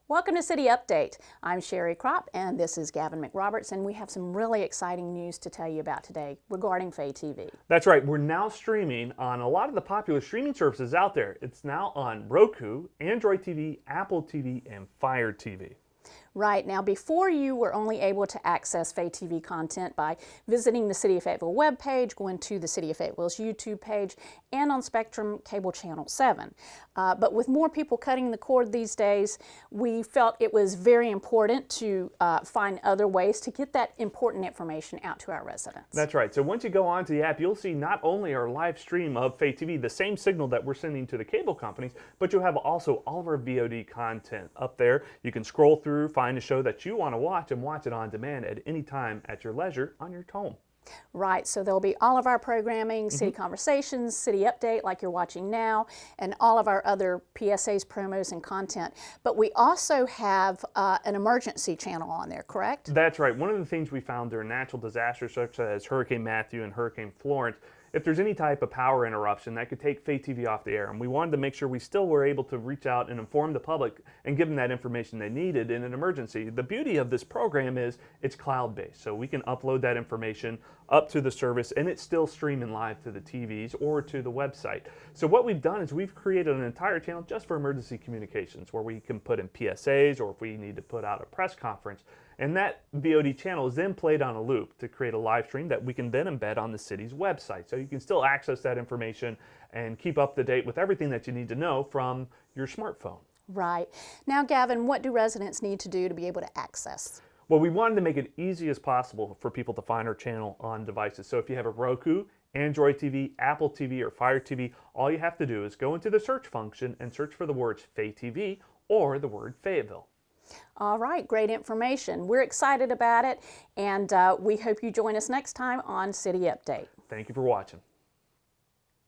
Welcome to City Update. I'm Sherry Kropp and this is Gavin McRoberts, and we have some really exciting news to tell you about today regarding FayTV. That's right, we're now streaming on a lot of the popular streaming services out there. It's now on Roku, Android TV, Apple TV, and Fire TV. Right, now before you were only able to access FayTV content by visiting the City of Fayetteville webpage, going to the City of Fayetteville's YouTube page, and on Spectrum Cable Channel 7. But with more people cutting the cord these days, we felt it was very important to find other ways to get that important information out to our residents. That's right, so once you go onto the app, you'll see not only our live stream of FayTV, the same signal that we're sending to the cable companies, but you'll have also all of our VOD content up there. You can scroll through, find a show that you want to watch and watch it on demand at any time at your leisure on your home. Right, so there'll be all of our programming, City Conversations, City Update like you're watching now, and all of our other PSAs, promos, and content. But we also have an emergency channel on there, correct? That's right. One of the things we found during natural disasters such as Hurricane Matthew and Hurricane Florence, if there's any type of power interruption, that could take FayTV off the air. And we wanted to make sure we still were able to reach out and inform the public and give them that information they needed in an emergency. The beauty of this program is it's cloud-based, so we can upload that information up to the service and it's still streaming live to the TVs or to the website. So what we've done is we've created an entire channel just for emergency communications where we can put in PSAs or if we need to put out a press conference. And that VOD channel is then played on a loop to create a live stream that we can then embed on the city's website. So you can still access that information and keep up to date with everything that you need to know from your smartphone. Right. Now, Gavin, what do residents need to do to be able to access? Well, we wanted to make it easy as possible for people to find our channel on devices. So if you have a Roku, Android TV, Apple TV, or Fire TV, all you have to do is go into the search function and search for the words FayTV or the word Fayetteville. All right, great information. We're excited about it, and we hope you join us next time on City Update. Thank you for watching.